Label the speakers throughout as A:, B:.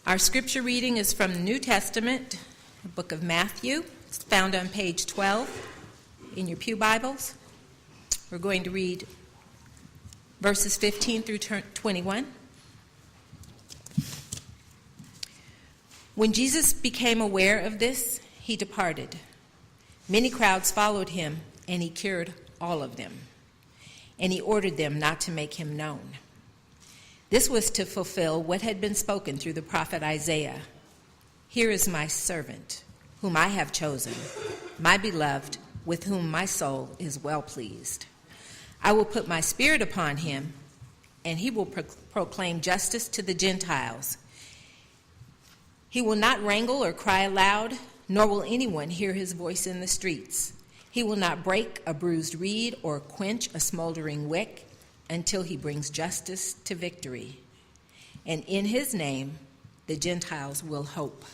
A: Our scripture reading is from the New Testament, the book of Matthew. It's found on page 12 in your pew Bibles. We're going to read verses 15 through 21. When Jesus became aware of this, he departed. Many crowds followed him, and he cured all of them. And he ordered them not to make him known. This was to fulfill what had been spoken through the prophet Isaiah. Here is my servant, whom I have chosen, my beloved, with whom my soul is well pleased. I will put my spirit upon him, and he will proclaim justice to the Gentiles. He will not wrangle or cry aloud, nor will anyone hear his voice in the streets. He will not break a bruised reed or quench a smoldering wick until he brings justice to victory. And in his name, the Gentiles will hope.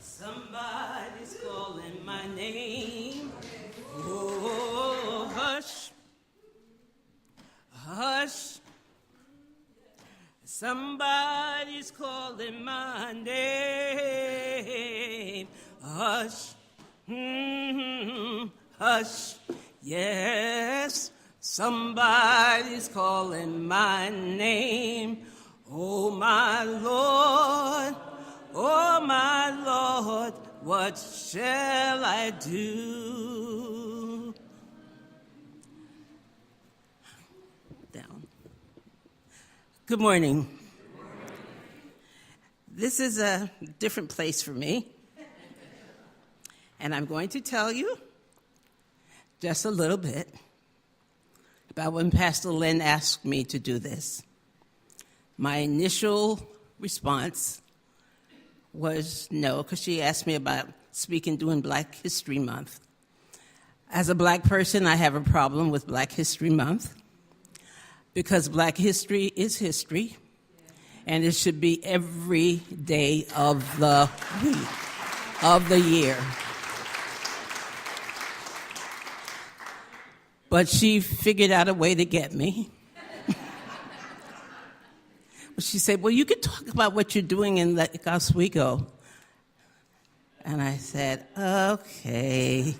B: Somebody's calling my name. Oh, hush. Hush. Somebody's calling my name. Hush. Hush. Yes. Somebody's calling my name. Oh, my Lord. Oh, my Lord. What shall I do? Down. Good morning. This is a different place for me, and I'm going to tell you just a little bit about when Pastor Lynn asked me to do this. My initial response was no, because she asked me about speaking during Black History Month. As a Black person, I have a problem with Black History Month because Black history is history, and it should be every day of the week, of the year. But she figured out a way to get me. She said, well, you could talk about what you're doing in Oswego. And I said, okay.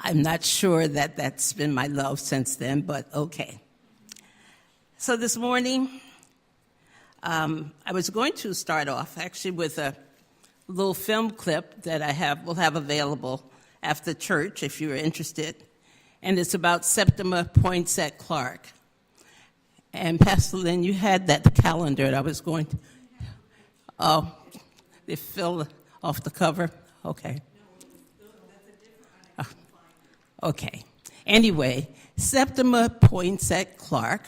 B: I'm not sure that that's been my love since then, but okay. So this morning, I was going to start off actually with a little film clip that we'll have available after church if you're interested. And it's about Septima Poinsette Clark. And Pastor Lynn, you had that calendar that I was going to... Oh, they fell off the cover? Okay. Okay. Anyway, Septima Poinsette Clark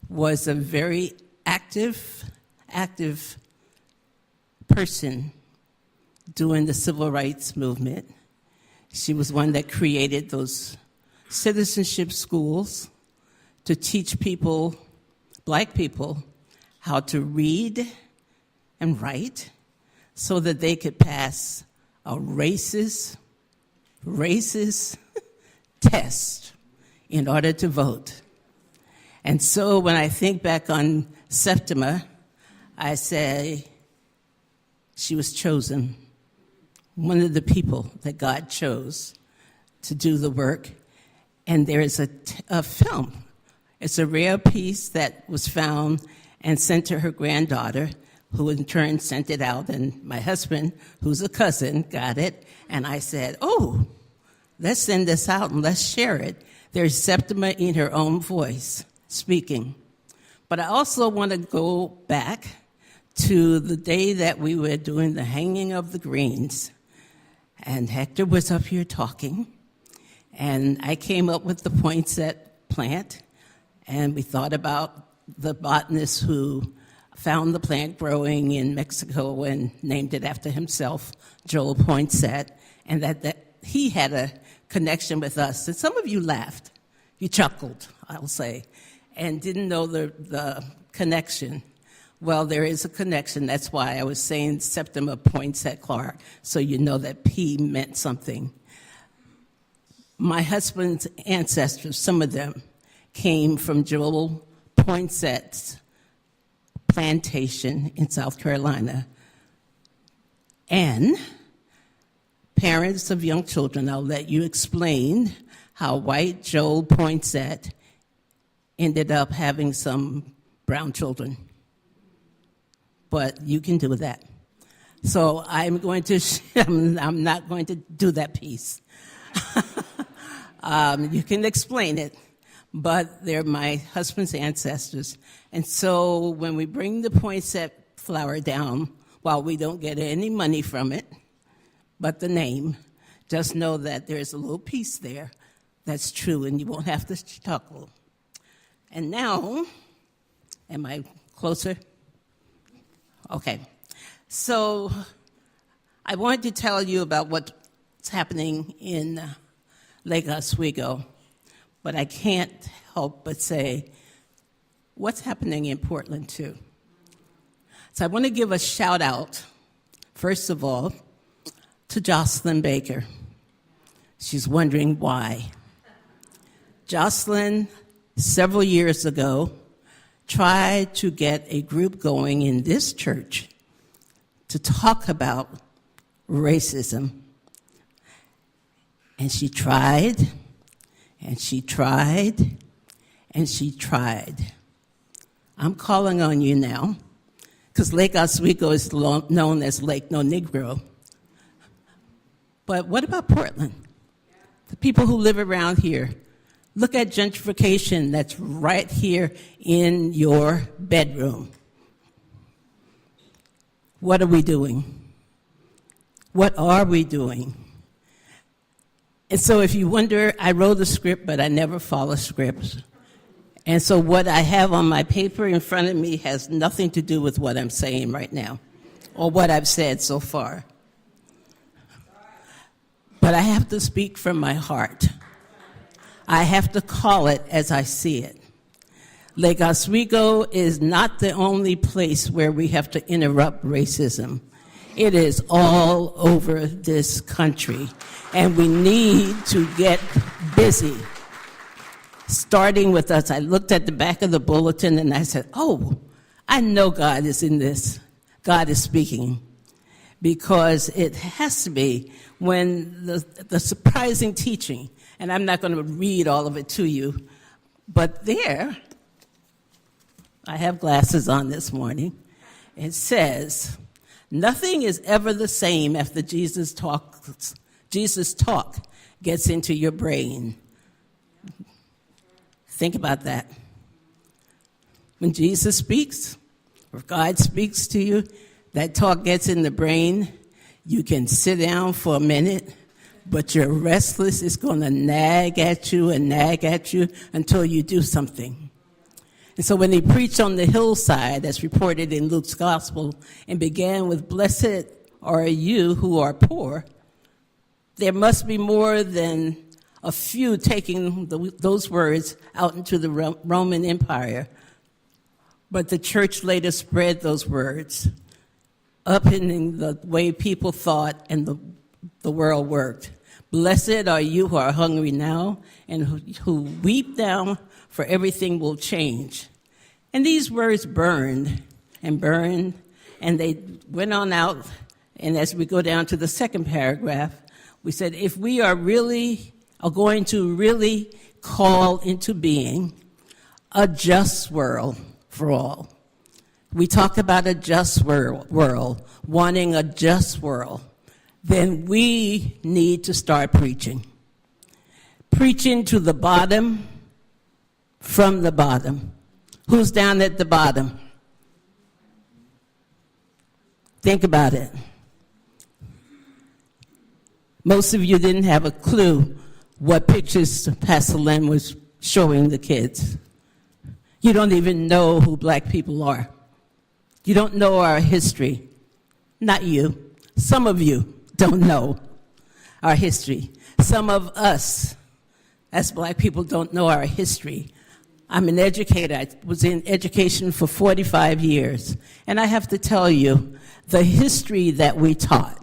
B: was a very active person during the civil rights movement. She was one that created those citizenship schools to teach people, Black people, how to read and write so that they could pass a racist test in order to vote. And so when I think back on Septima, I say she was chosen, one of the people that God chose to do the work. And there is a film. It's a rare piece that was found and sent to her granddaughter, who in turn sent it out, and my husband, who's a cousin, got it. And I said, oh, let's send this out and let's share it. There's Septima in her own voice speaking. But I also want to go back to the day that we were doing the hanging of the greens. And Hector was up here talking, and I came up with the poinsette plant. And we thought about the botanist who found the plant growing in Mexico and named it after himself, Joel Poinsette, and that he had a connection with us. And some of you laughed. You chuckled, I'll say, and didn't know the connection. Well, there is a connection. That's why I was saying Septima Poinsette Clark, so you know that P meant something. My husband's ancestors, some of them, came from Joel Poinsette's plantation in South Carolina. And parents of young children, I'll let you explain how white Joel Poinsette ended up having some brown children. But you can do that. So I'm not going to do that piece. You can explain it, but they're my husband's ancestors. And so when we bring the poinsettia flower down, while we don't get any money from it, but the name, just know that there's a little piece there that's true, and you won't have to chuckle. And now, am I closer? Okay. So I wanted to tell you about what's happening in Lake Oswego, but I can't help but say what's happening in Portland, too. So I want to give a shout out, first of all, to Jocelyn Baker. She's wondering why. Jocelyn, several years ago, tried to get a group going in this church to talk about racism. And she tried, and she tried, and she tried. I'm calling on you now, because Lake Oswego is known as Lake No Negro. But what about Portland? The people who live around here. Look at gentrification that's right here in your bedroom. What are we doing? What are we doing? And so if you wonder, I wrote a script, but I never follow scripts. And so what I have on my paper in front of me has nothing to do with what I'm saying right now, or what I've said so far. But I have to speak from my heart. I have to call it as I see it. Lake Oswego is not the only place where we have to interrupt racism. It is all over this country, and we need to get busy. Starting with us, I looked at the back of the bulletin and I said, oh, I know God is in this. God is speaking. Because it has to be when the surprising teaching, and I'm not going to read all of it to you, but there, I have glasses on this morning, it says, nothing is ever the same after Jesus talk gets into your brain. Think about that. When Jesus speaks, or God speaks to you, that talk gets in the brain, you can sit down for a minute, but your restless is going to nag at you until you do something. And so when he preached on the hillside, as reported in Luke's gospel, and began with, blessed are you who are poor, there must be more than a few taking those words out into the Roman Empire. But the church later spread those words up in the way people thought and the world worked. Blessed are you who are hungry now and who weep now, for everything will change. And these words burned, and they went on out. And as we go down to the second paragraph, we said, if we are going to really call into being a just world for all. We talk about a just world, wanting a just world. Then we need to start preaching. Preaching to the bottom, from the bottom. Who's down at the bottom? Think about it. Most of you didn't have a clue what pictures Pastor Len was showing the kids. You don't even know who black people are. You don't know our history. Not you. Some of you don't know our history. Some of us, as black people, don't know our history. I'm an educator. I was in education for 45 years. And I have to tell you, the history that we taught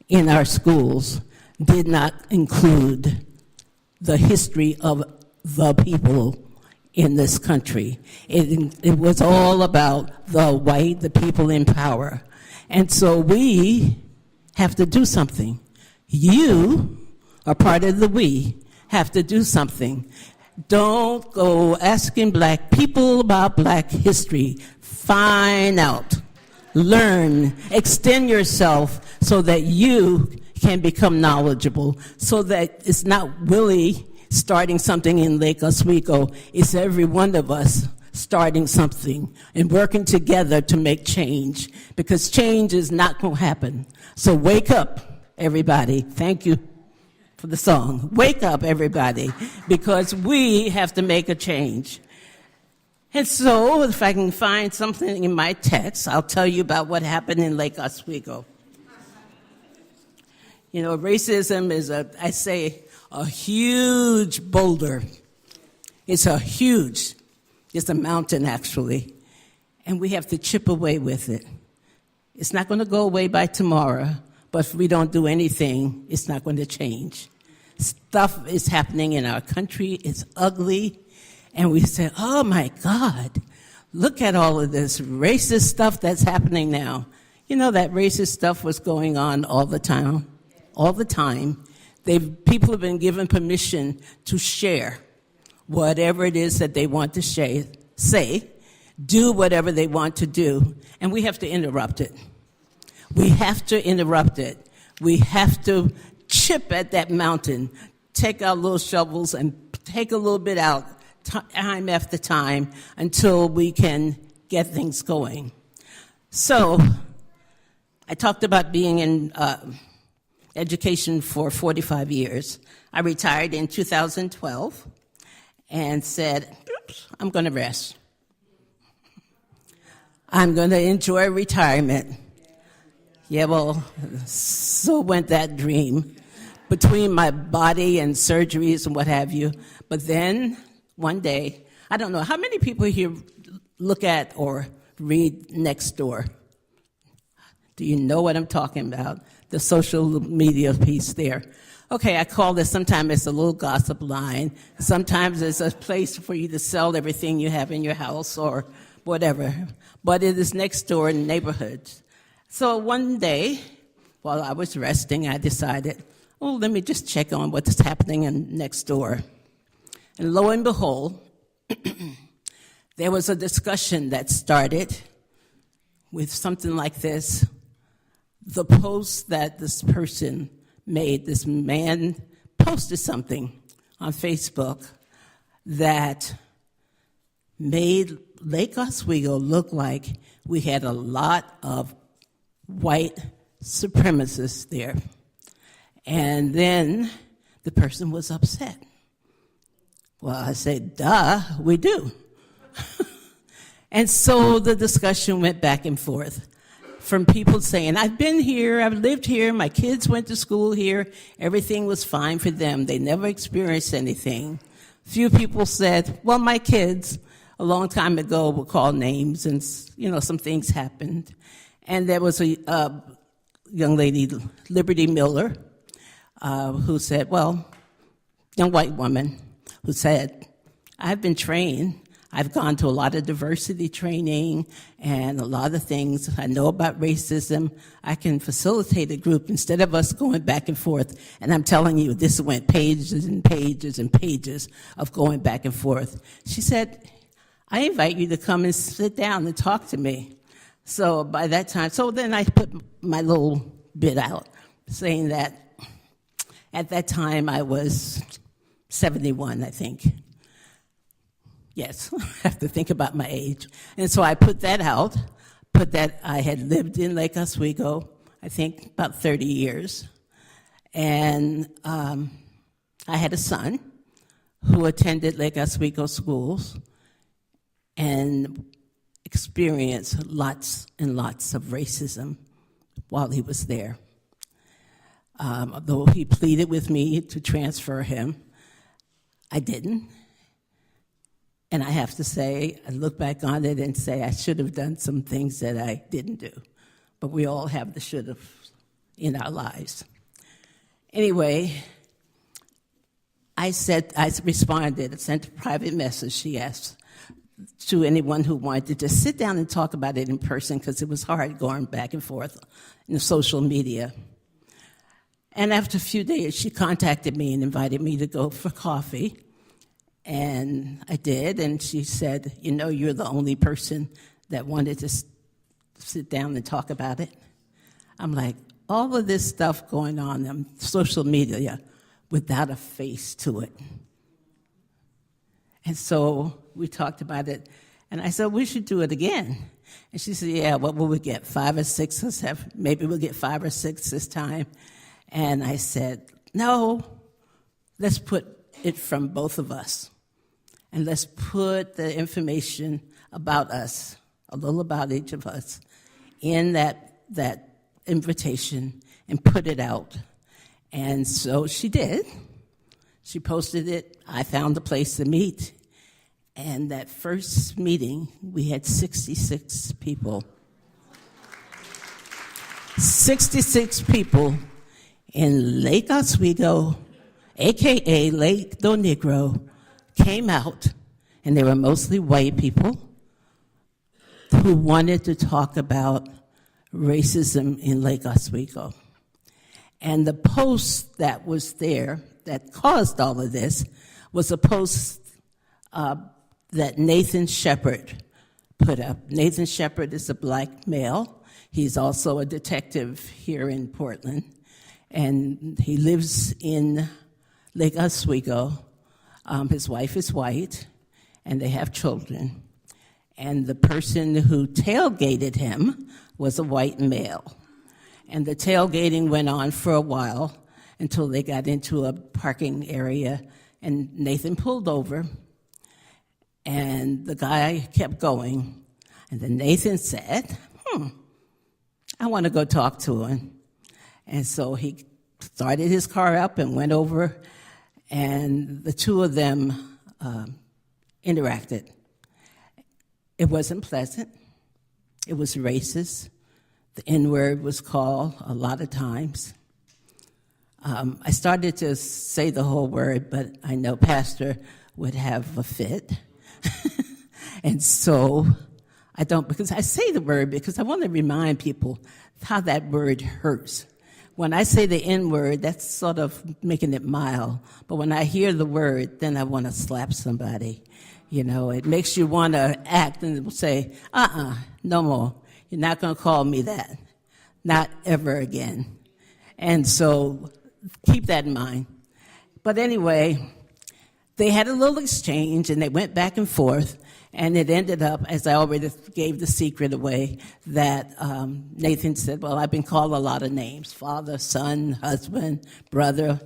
B: in our schools did not include the history of the people in this country. It was all about the people in power. And so we have to do something. You are part of the we, have to do something. Don't go asking black people about black history. Find out, learn, extend yourself so that you can become knowledgeable, so that it's not Willie starting something in Lake Oswego. It's every one of us starting something and working together to make change, because change is not going to happen. So wake up, everybody. Thank you for the song. Wake up, everybody, because we have to make a change. And so if I can find something in my text, I'll tell you about what happened in Lake Oswego. You know, racism is a huge boulder. It's a mountain, actually. And we have to chip away with it. It's not going to go away by tomorrow, but if we don't do anything, it's not going to change. Stuff is happening in our country. It's ugly. And we say, oh, my God, look at all of this racist stuff that's happening now. You know, that racist stuff was going on all the time. All the time. People have been given permission to share whatever it is that they want to say, do whatever they want to do, and we have to interrupt it. We have to interrupt it. We have to chip at that mountain, take our little shovels and take a little bit out time after time until we can get things going. So I talked about being in education for 45 years. I retired in 2012 and said, I'm going to rest. I'm going to enjoy retirement. Yeah, well, so went that dream between my body and surgeries and what have you. But then one day, I don't know, how many people here look at or read Nextdoor? Do you know what I'm talking about? The social media piece there. Okay, I call this, sometimes it's a little gossip line. Sometimes it's a place for you to sell everything you have in your house or whatever. But it is next door in neighborhoods. So one day, while I was resting, I decided, oh, let me just check on what's happening in next door. And lo and behold, there was a discussion that started with something like this. The post that this person made, this man posted something on Facebook that made Lake Oswego look like we had a lot of white supremacists there. And then the person was upset. Well, I said, duh, we do. And so the discussion went back and forth. From people saying, I've been here, I've lived here, my kids went to school here, everything was fine for them. They never experienced anything. Few people said, well, my kids, a long time ago, were called names, and, you know, some things happened. And there was a young lady, Liberty Miller, who said, well, young white woman, who said, I've been trained. I've gone to a lot of diversity training and a lot of things. I know about racism. I can facilitate a group instead of us going back and forth. And I'm telling you, this went pages and pages and pages of going back and forth. She said, I invite you to come and sit down and talk to me. So by that time, so then I put my little bit out saying that at that time I was 71, I think. Yes, I have to think about my age. And so I put that out, I had lived in Lake Oswego, I think about 30 years. And I had a son who attended Lake Oswego schools and experienced lots and lots of racism while he was there. Though he pleaded with me to transfer him, I didn't. And I have to say, I look back on it and say I should have done some things that I didn't do. But we all have the should have in our lives. Anyway, I responded, I sent a private message, she asked, to anyone who wanted to just sit down and talk about it in person because it was hard going back and forth in the social media. And after a few days, she contacted me and invited me to go for coffee. And I did, and she said, you know, you're the only person that wanted to sit down and talk about it. I'm like, all of this stuff going on social media without a face to it. And so we talked about it, and I said, we should do it again. And she said, yeah, what will we get, 5 or 6 or 7? Maybe we'll get 5 or 6 this time. And I said, no, let's put it from both of us. And let's put the information about us, a little about each of us, in that invitation and put it out. And so she did. She posted it. I found a place to meet. And that first meeting, we had 66 people. 66 people in Lake Oswego, a.k.a. Lake Do Negro, came out, and they were mostly white people who wanted to talk about racism in Lake Oswego. And the post that was there that caused all of this was a post that Nathan Shepard put up. Nathan Shepard is a black male. He's also a detective here in Portland, and he lives in Lake Oswego. His wife is white, and they have children. And the person who tailgated him was a white male. And the tailgating went on for a while until they got into a parking area, and Nathan pulled over, and the guy kept going. And then Nathan said, I want to go talk to him. And so he started his car up and went over, and the two of them interacted. It wasn't pleasant. It was racist. The N-word was called a lot of times. I started to say the whole word, but I know Pastor would have a fit. And so I don't, because I say the word because I want to remind people how that word hurts. When I say the N-word, that's sort of making it mild. But when I hear the word, then I want to slap somebody. You know, it makes you want to act and say, no more. You're not going to call me that. Not ever again. And so keep that in mind. But anyway, they had a little exchange, and they went back and forth, and it ended up, as I already gave the secret away, that Nathan said, well, I've been called a lot of names, father, son, husband, brother.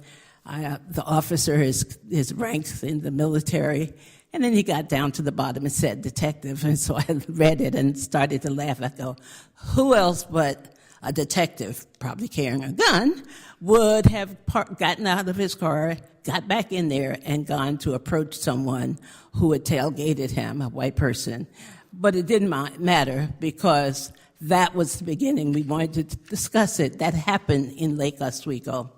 B: The officer is ranked in the military. And then he got down to the bottom and said detective, and so I read it and started to laugh. I go, who else but a detective, probably carrying a gun, would have gotten out of his car, got back in there, and gone to approach someone who had tailgated him, a white person. But it didn't matter because that was the beginning. We wanted to discuss it. That happened in Lake Oswego.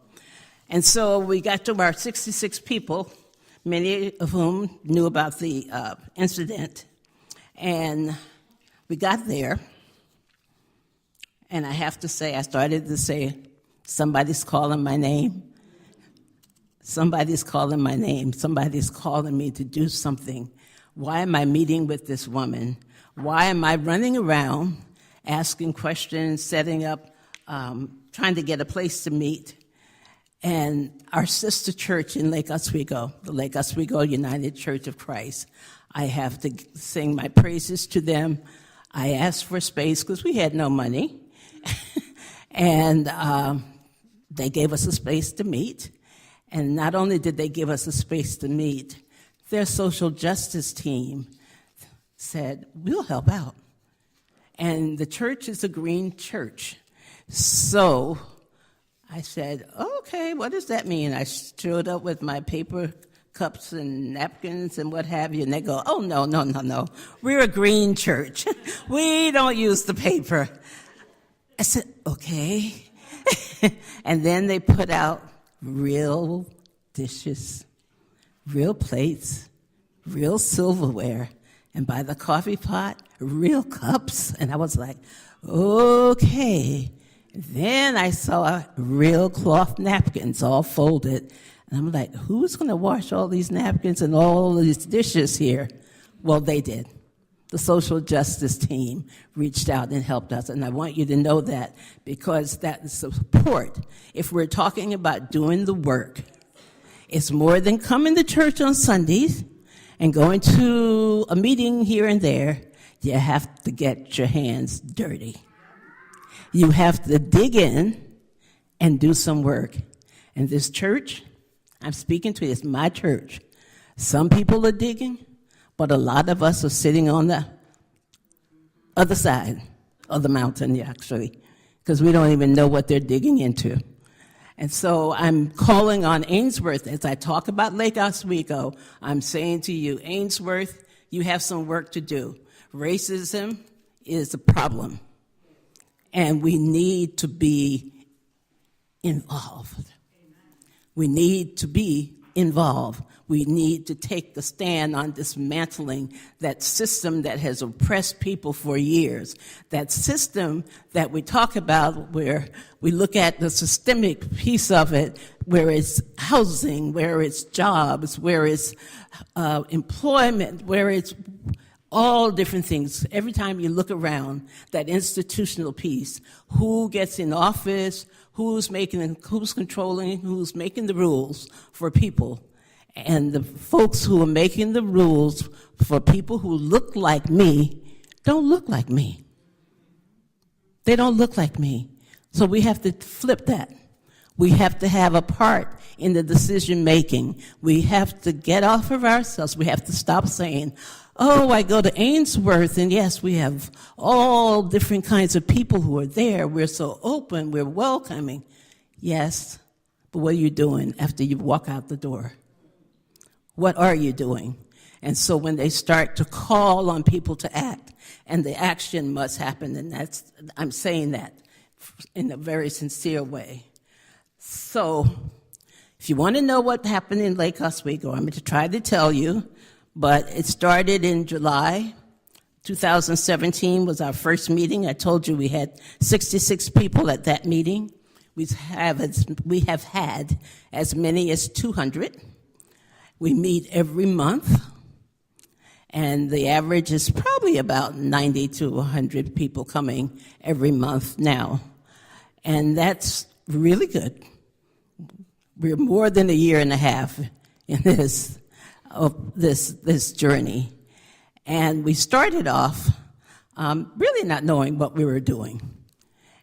B: And so we got to our 66 people, many of whom knew about the incident. And we got there, and I have to say, I started to say, somebody's calling my name. Somebody's calling my name. Somebody's calling me to do something. Why am I meeting with this woman? Why am I running around asking questions, setting up, trying to get a place to meet? And our sister church in Lake Oswego, the Lake Oswego United Church of Christ, I have to sing my praises to them. I asked for space because we had no money. And they gave us a space to meet. And not only did they give us a space to meet, their social justice team said, we'll help out. And the church is a green church. So I said, okay, what does that mean? I showed up with my paper cups and napkins and what have you, and they go, oh, no. We're a green church. We don't use the paper. I said, okay. And then they put out real dishes, real plates, real silverware, and by the coffee pot, real cups. And I was like, okay. Then I saw real cloth napkins all folded. And I'm like, who's going to wash all these napkins and all these dishes here? Well, they did. The social justice team reached out and helped us. And I want you to know that because that is support. If we're talking about doing the work, it's more than coming to church on Sundays and going to a meeting here and there. You have to get your hands dirty. You have to dig in and do some work. And this church, I'm speaking to, it's my church. Some people are digging, but a lot of us are sitting on the other side of the mountain, actually, because we don't even know what they're digging into. And so I'm calling on Ainsworth. As I talk about Lake Oswego, I'm saying to you, Ainsworth, you have some work to do. Racism is a problem, and we need to be involved. We need to be involved. We need to take the stand on dismantling that system that has oppressed people for years. That system that we talk about where we look at the systemic piece of it, where it's housing, where it's jobs, where it's employment, where it's all different things. Every time you look around, that institutional piece, who gets in office, who's controlling, who's making the rules for people. And the folks who are making the rules for people who look like me don't look like me. They don't look like me. So we have to flip that. We have to have a part in the decision making. We have to get off of ourselves. We have to stop saying, oh, I go to Ainsworth, and yes, we have all different kinds of people who are there. We're so open. We're welcoming. Yes, but what are you doing after you walk out the door? What are you doing? And so when they start to call on people to act, and the action must happen, and I'm saying that in a very sincere way. So if you want to know what happened in Lake Oswego, I'm going to try to tell you, but it started in July. 2017 was our first meeting. I told you we had 66 people at that meeting. We have had as many as 200. We meet every month, and the average is probably about 90 to 100 people coming every month now. And that's really good. We're more than a year and a half in this journey. And we started off really not knowing what we were doing.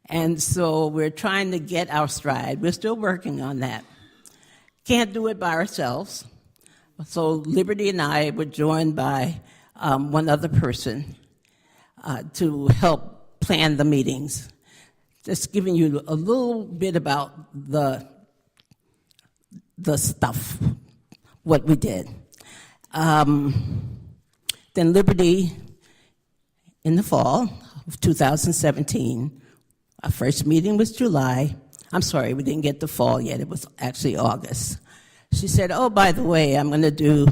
B: And so we're trying to get our stride. We're still working on that. Can't do it by ourselves. So Liberty and I were joined by one other person to help plan the meetings. Just giving you a little bit about the stuff, what we did. Then Liberty, in the fall of 2017, our first meeting was July. I'm sorry, we didn't get the fall yet. It was actually August. She said, oh, by the way, I'm going to do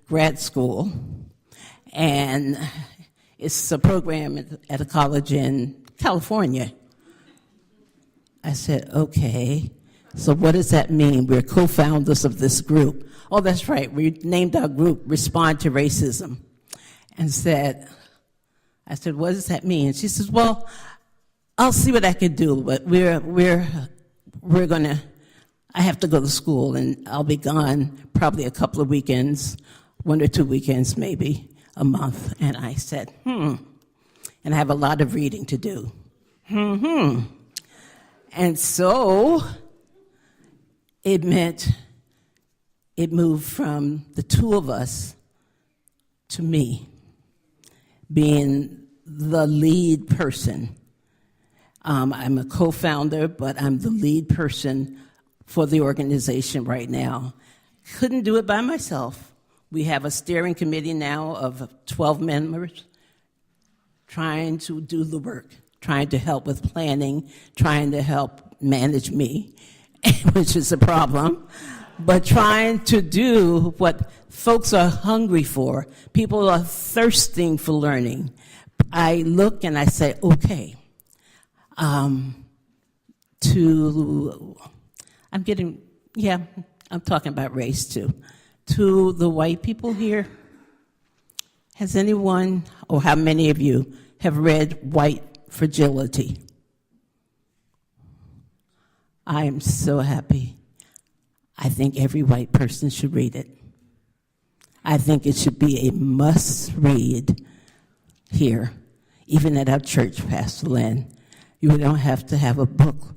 B: grad school, and it's a program at a college in California. I said, okay, so what does that mean? We're co-founders of this group. Oh, that's right, we named our group Respond to Racism. And I said, what does that mean? She says, well, I'll see what I can do, but I have to go to school, and I'll be gone probably a couple of weekends, 1 or 2 weekends maybe, a month. And I said, and I have a lot of reading to do. And so it meant it moved from the two of us to me being the lead person. I'm a co-founder, but I'm the lead person for the organization right now. Couldn't do it by myself. We have a steering committee now of 12 members trying to do the work, trying to help with planning, trying to help manage me, which is a problem. but trying to do what folks are hungry for. People are thirsting for learning. I look and I say, okay, I'm talking about race too. To the white people here, has anyone, or how many of you, have read White Fragility? I am so happy. I think every white person should read it. I think it should be a must-read here, even at our church, Pastor Lynn. You don't have to have a book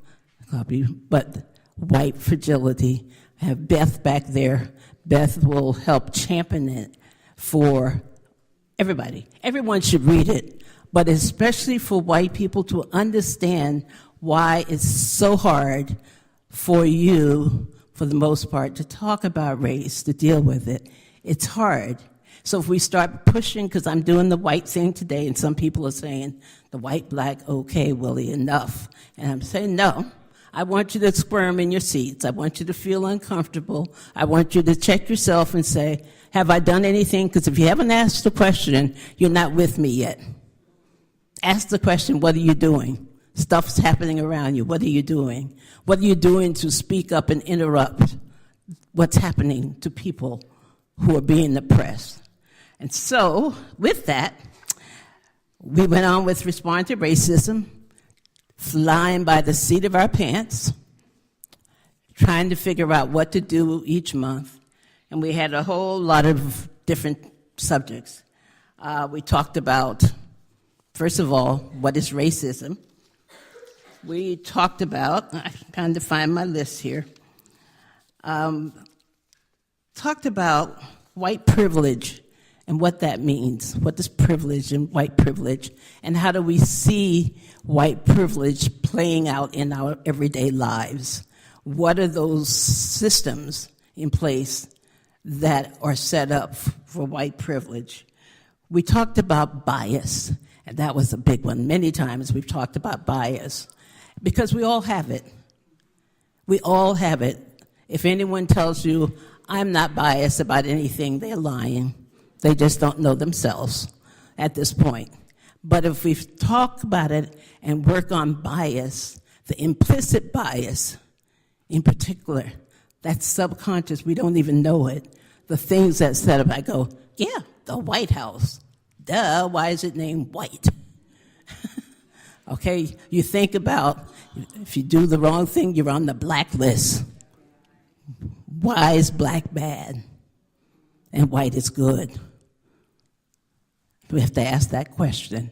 B: copy, but White Fragility. I have Beth back there. Beth will help champion it for everybody. Everyone should read it, but especially for white people to understand why it's so hard for you, for the most part, to talk about race, to deal with it. It's hard. So if we start pushing, because I'm doing the white thing today, and some people are saying, the white, black, okay, Willie, enough. And I'm saying, no. I want you to squirm in your seats. I want you to feel uncomfortable. I want you to check yourself and say, have I done anything? Because if you haven't asked the question, you're not with me yet. Ask the question, what are you doing? Stuff's happening around you. What are you doing? What are you doing to speak up and interrupt what's happening to people who are being oppressed? And so, with that, we went on with Respond to Racism, flying by the seat of our pants, trying to figure out what to do each month. And we had a whole lot of different subjects. We talked about, first of all, what is racism? We talked about, I'm trying to find my list here, talked about white privilege and what that means. What is privilege and white privilege? And how do we see white privilege playing out in our everyday lives? What are those systems in place that are set up for white privilege? We talked about bias, and that was a big one. Many times we've talked about bias, because we all have it. We all have it. If anyone tells you, I'm not biased about anything, they're lying. They just don't know themselves at this point. But if we talk about it and work on bias, the implicit bias in particular, that's subconscious, we don't even know it. The things that set up, I go, yeah, the White House. Duh, why is it named white? Okay, you think about, if you do the wrong thing, you're on the blacklist. Why is black bad and white is good? We have to ask that question.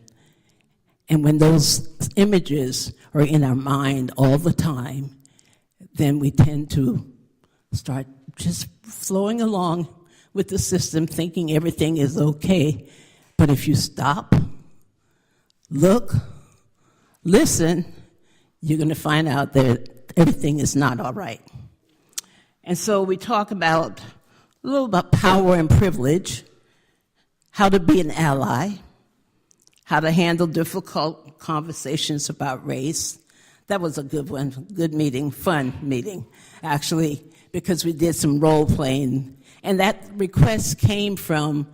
B: And when those images are in our mind all the time, then we tend to start just flowing along with the system, thinking everything is okay. But if you stop, look, listen, you're going to find out that everything is not all right. And so we talk about a little about power and privilege, how to be an ally, how to handle difficult conversations about race. That was a good one, good meeting, fun meeting, actually, because we did some role playing. And that request came from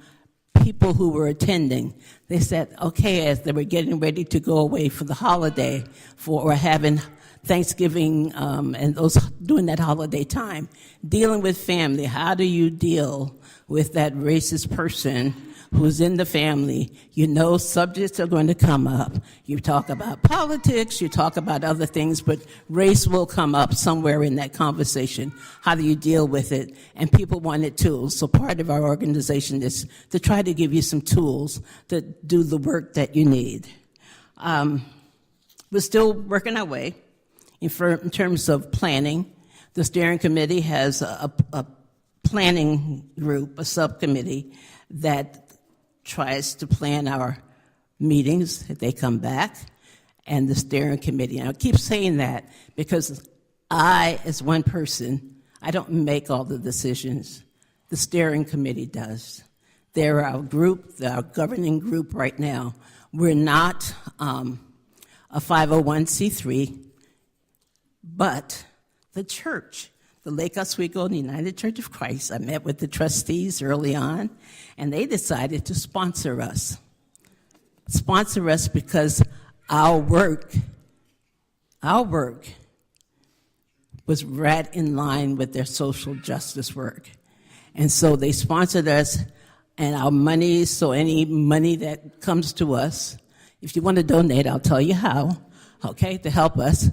B: people who were attending. They said, okay, as they were getting ready to go away for the holiday, or having Thanksgiving and those during that holiday time, dealing with family, how do you deal with that racist person who's in the family? You know subjects are going to come up. You talk about politics, you talk about other things, but race will come up somewhere in that conversation. How do you deal with it? And people wanted tools. So part of our organization is to try to give you some tools to do the work that you need. We're still working our way in terms of planning. The steering committee has a planning group, a subcommittee, that tries to plan our meetings if they come back, and the steering committee. And I keep saying that because I, as one person, I don't make all the decisions. The steering committee does. They're our group, our governing group right now. We're not a 501c3, but the church, the Lake Oswego United Church of Christ. I met with the trustees early on, and they decided to sponsor us. Sponsor us because our work was right in line with their social justice work. And so they sponsored us, and our money, so any money that comes to us, if you want to donate, I'll tell you how, okay, to help us,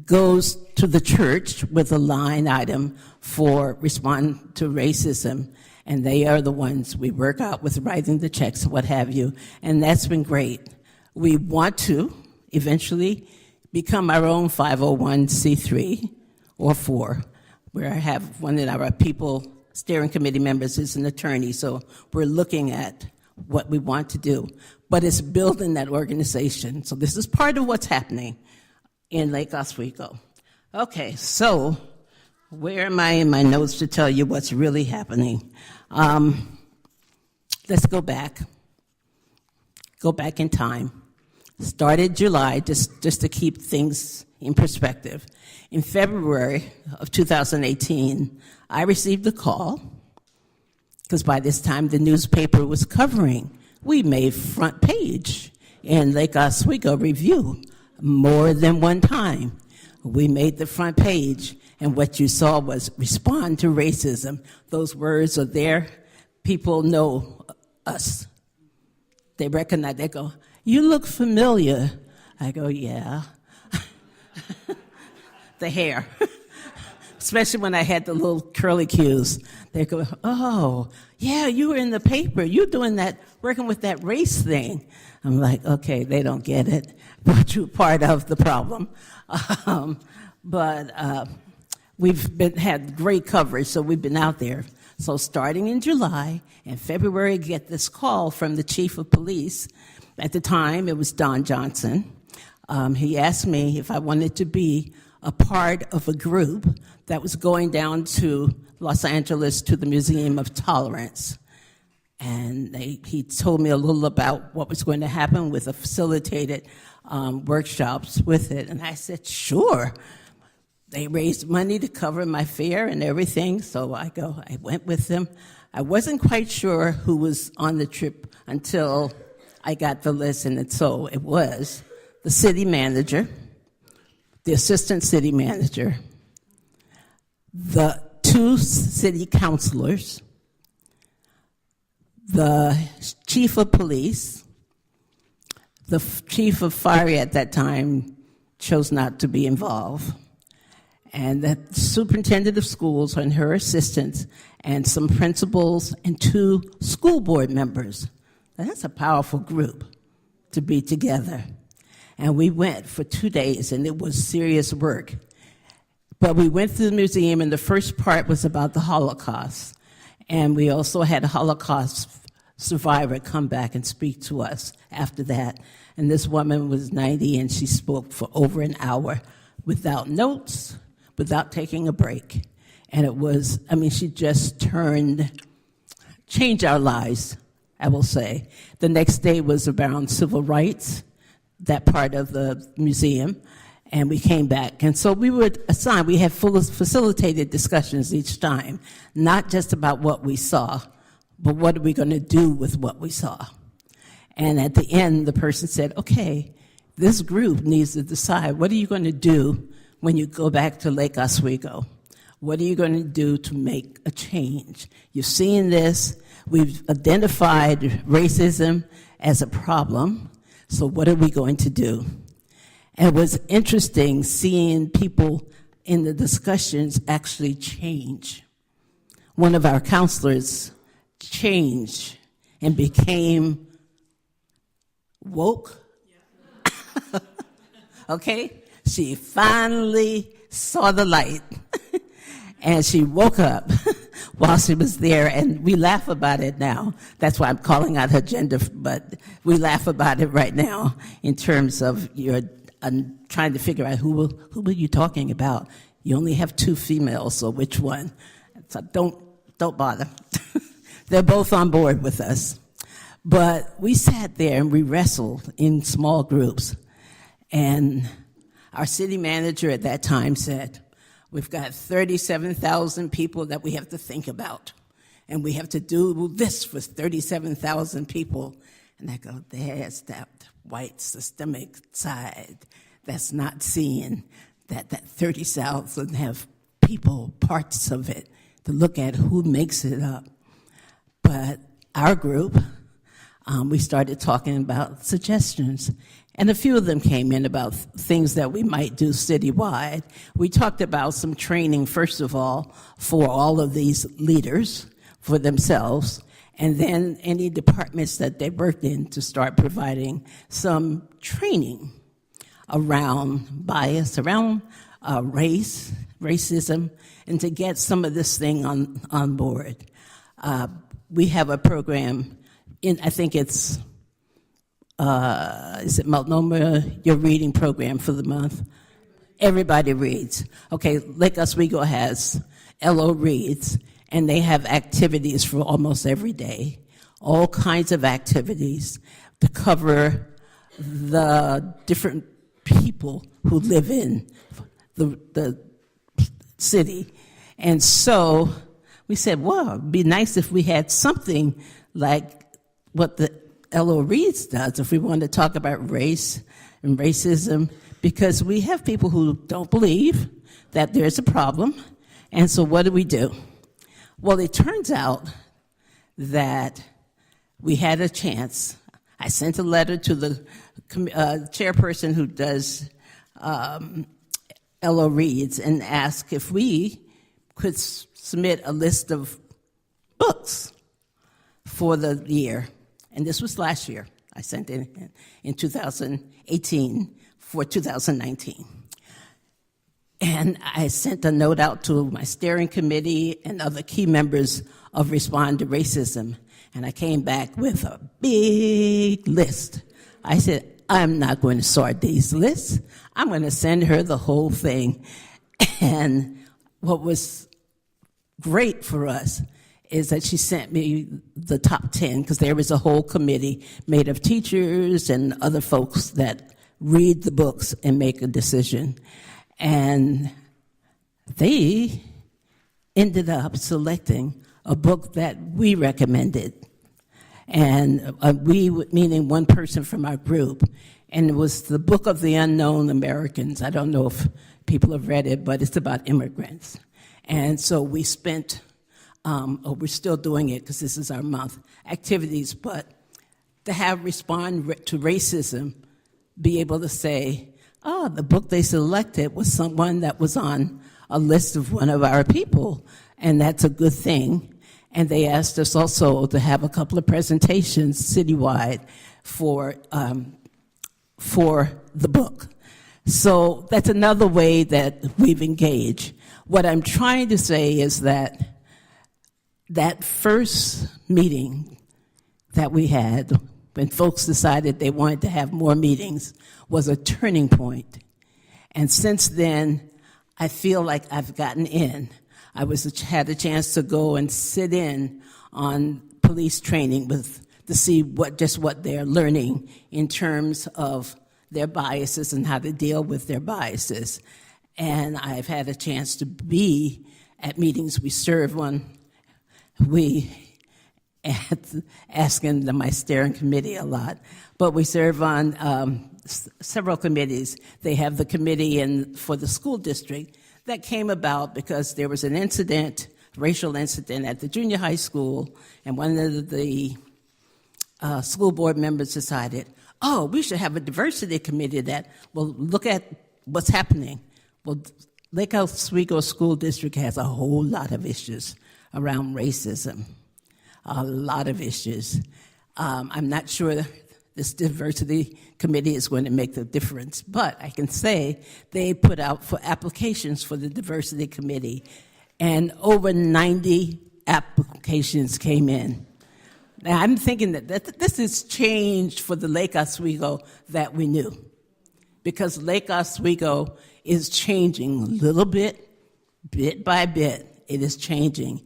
B: goes to the church with a line item for respond to racism. And they are the ones we work out with writing the checks, what have you. And that's been great. We want to eventually become our own 501c3 or 4, where I have one of our people steering committee members is an attorney, so we're looking at what we want to do. But it's building that organization. So this is part of what's happening in Lake Oswego. Okay, so where am I in my notes to tell you what's really happening? Let's go back. Go back in time. Started July, just to keep things in perspective. In February of 2018, I received a call, because by this time the newspaper was covering. We made front page in Lake Oswego Review more than one time. We made the front page, and what you saw was respond to racism. Those words are there. People know us. They recognize, they go, "You look familiar." I go, "Yeah." The hair. Especially when I had the little curly cues. They go, "Oh, yeah, you were in the paper. You're doing that, working with that race thing." I'm like, okay, they don't get it, but you're part of the problem. But we've had great coverage, so we've been out there. So starting in July and February, get this call from the chief of police. At the time, it was Don Johnson. He asked me if I wanted to be a part of a group that was going down to Los Angeles to the Museum of Tolerance. And he told me a little about what was going to happen with the facilitated workshops with it. And I said, sure. They raised money to cover my fare and everything, so I went with them. I wasn't quite sure who was on the trip until I got the list, and so it was the city manager, the assistant city manager, the 2 city councilors, the chief of police, the chief of fire at that time chose not to be involved, and the superintendent of schools and her assistants, and some principals and 2 school board members. Now, that's a powerful group to be together. And we went for 2 days, and it was serious work. But we went to the museum, and the first part was about the Holocaust. And we also had a Holocaust survivor come back and speak to us after that. And this woman was 90, and she spoke for over an hour without notes, without taking a break. And it was, she just changed our lives, I will say. The next day was around civil rights, that part of the museum, and we came back. And so we were assigned, we had facilitated discussions each time, not just about what we saw, but what are we going to do with what we saw. And at the end, the person said, okay, this group needs to decide, what are you going to do when you go back to Lake Oswego? What are you going to do to make a change? You've seen this. We've identified racism as a problem. So what are we going to do? And it was interesting seeing people in the discussions actually change. One of our counselors changed and became woke. Okay? She finally saw the light. And she woke up while she was there, and we laugh about it now. That's why I'm calling out her gender, but we laugh about it right now in terms of trying to figure out who were you talking about. You only have 2 females, so which one? So don't bother. They're both on board with us. But we sat there and we wrestled in small groups. And our city manager at that time said, We've got 37,000 people that we have to think about. And we have to do this for 37,000 people. And I go, there's that white systemic side that's not seeing that 30,000 have people, parts of it, to look at who makes it up. But our group, we started talking about suggestions. And a few of them came in about things that we might do citywide. We talked about some training, first of all, for all of these leaders, for themselves, and then any departments that they worked in to start providing some training around bias, around racism, and to get some of this thing on board. We have a program, I think it's, is it Multnomah, your reading program for the month? Everybody reads. Okay, Lake Oswego has LO Reads, and they have activities for almost every day, all kinds of activities to cover the different people who live in the city. And so we said, well, it'd be nice if we had something like what the LO Reads does, if we want to talk about race and racism, because we have people who don't believe that there's a problem. And so what do? Well, it turns out that we had a chance. I sent a letter to the chairperson who does LO Reads and asked if we could submit a list of books for the year. And this was last year. I sent it in 2018 for 2019. And I sent a note out to my steering committee and other key members of Respond to Racism. And I came back with a big list. I said, I'm not going to sort these lists. I'm going to send her the whole thing. And what was great for us is that she sent me the top 10, because there was a whole committee made of teachers and other folks that read the books and make a decision. And they ended up selecting a book that we recommended. And we, meaning one person from our group, and it was the Book of the Unknown Americans. I don't know if people have read it, but it's about immigrants. And so we spent, we're still doing it because this is our month, activities, but to have Respond to Racism be able to say, oh, the book they selected was someone that was on a list of one of our people, and that's a good thing. And they asked us also to have a couple of presentations citywide for the book. So that's another way that we've engaged. What I'm trying to say is that that first meeting that we had, when folks decided they wanted to have more meetings, was a turning point. And since then, I feel like I've gotten in. I had a chance to go and sit in on police training to see what they're learning in terms of their biases and how to deal with their biases. And I've had a chance to be at meetings we serve on. Asking my steering committee a lot, but we serve on several committees. They have the committee for the school district that came about because there was an incident, racial incident at the junior high school, and one of the school board members decided, oh, we should have a diversity committee that will look at what's happening. Well, Lake Oswego School District has a whole lot of issues around racism, a lot of issues. I'm not sure this diversity committee is going to make the difference, but I can say they put out for applications for the diversity committee, and over 90 applications came in. Now, I'm thinking that this has changed for the Lake Oswego that we knew, because Lake Oswego is changing a little bit by bit. It is changing.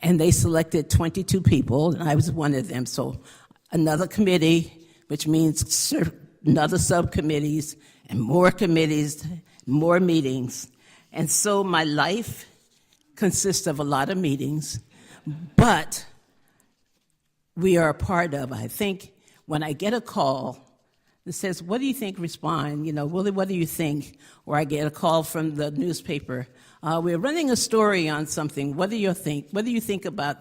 B: And they selected 22 people, and I was one of them. So another committee, which means another subcommittees, and more committees, more meetings. And so my life consists of a lot of meetings, but we are a part of, I think, when I get a call that says, what do you think, respond, Willie, what do you think? Or I get a call from the newspaper, we're running a story on something, what do you think? What do you think about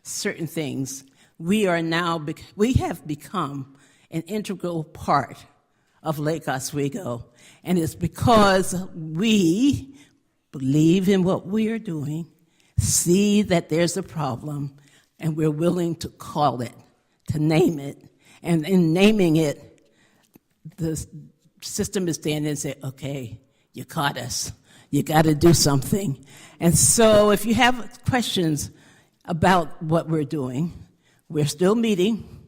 B: certain things? We have become an integral part of Lake Oswego, and it's because we believe in what we are doing, see that there's a problem, and we're willing to call it, to name it. And in naming it, the system is standing and say, okay, you caught us. You got to do something. And so if you have questions about what we're doing, we're still meeting,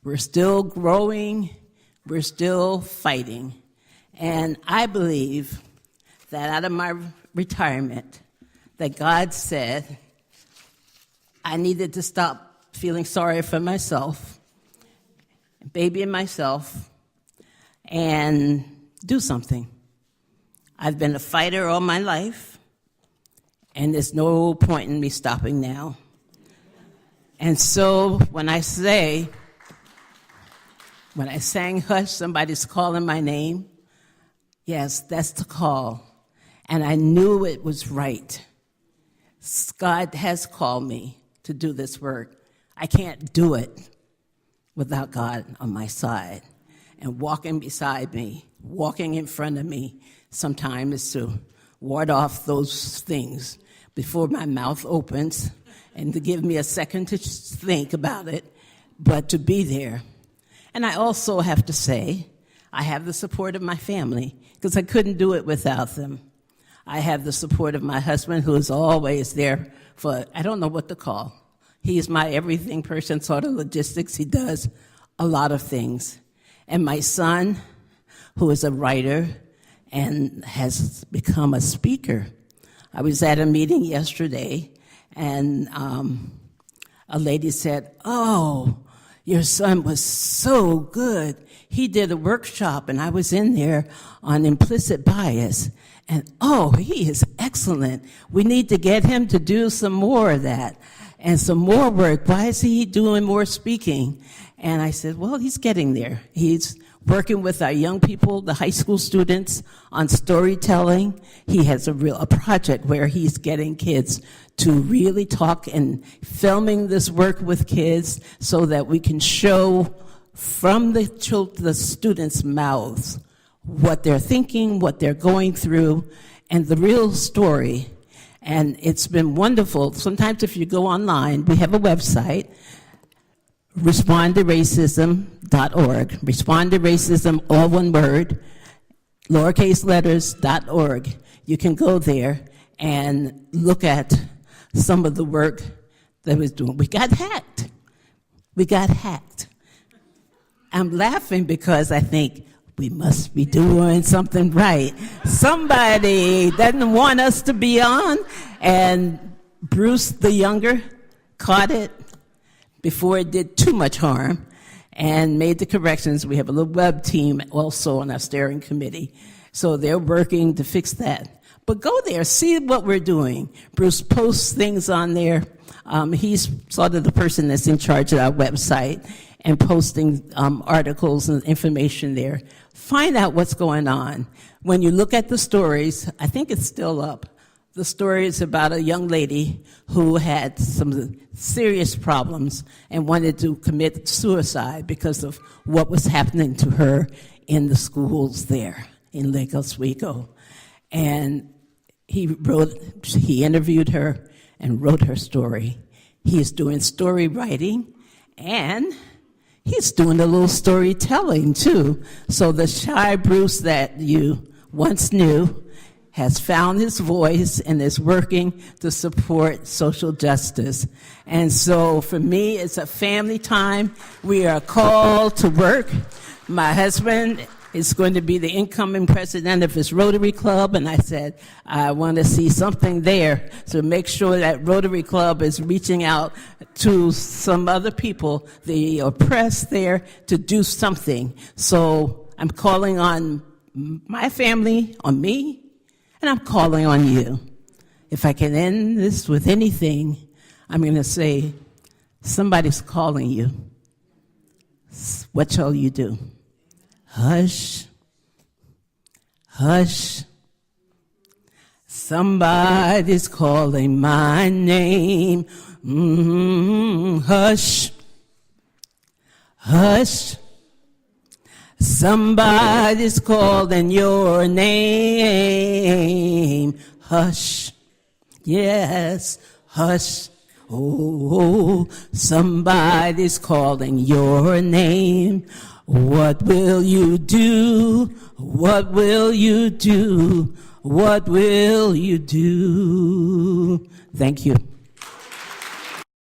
B: we're still growing, we're still fighting. And I believe that out of my retirement, that God said I needed to stop feeling sorry for myself, babying myself, and do something. I've been a fighter all my life, and there's no point in me stopping now. And so when I sang Hush, somebody's calling my name, yes, that's the call. And I knew it was right. God has called me to do this work. I can't do it without God on my side. And walking beside me, walking in front of me, sometimes is to ward off those things before my mouth opens and to give me a second to think about it, but to be there. And I also have to say, I have the support of my family because I couldn't do it without them. I have the support of my husband, who is always there for, I don't know what to call. He's my everything person, sort of logistics. He does a lot of things. And my son, who is a writer and has become a speaker. I was at a meeting yesterday, and a lady said, oh, your son was so good. He did a workshop, and I was in there on implicit bias. And, oh, he is excellent. We need to get him to do some more of that and some more work. Why is he doing more speaking? And I said, well, he's getting there. He's working with our young people, the high school students, on storytelling. He has a project where he's getting kids to really talk and filming this work with kids so that we can show from the students' mouths what they're thinking, what they're going through, and the real story. And it's been wonderful. Sometimes if you go online, we have a website, respondtoracism.org. Respond to racism, all one word, lowercase letters.org. You can go there and look at some of the work that was doing. We got hacked. I'm laughing because I think we must be doing something right. Somebody doesn't want us to be on, and Bruce the younger caught it before it did too much harm and made the corrections. We have a little web team also on our steering committee, so they're working to fix that. But go there, see what we're doing. Bruce posts things on there. He's sort of the person that's in charge of our website and posting articles and information there. Find out what's going on. When you look at the stories, I think it's still up. The story is about a young lady who had some serious problems and wanted to commit suicide because of what was happening to her in the schools there in Lake Oswego. And he interviewed her and wrote her story. He is doing story writing, and he's doing a little storytelling too. So the shy Bruce that you once knew has found his voice and is working to support social justice. And so for me, it's a family time. We are called to work. My husband is going to be the incoming president of his Rotary Club, and I said, I want to see something there to make sure that Rotary Club is reaching out to some other people, the oppressed there, to do something. So I'm calling on my family, on me, And I'm calling on you. If I can end this with anything, I'm going to say, somebody's calling you. What shall you do? Hush. Hush. Somebody's calling my name. Hush. Hush. Somebody's calling your name. Hush. Yes, hush. Oh, somebody's calling your name. What will you do? What will you do? What will you do? Thank you.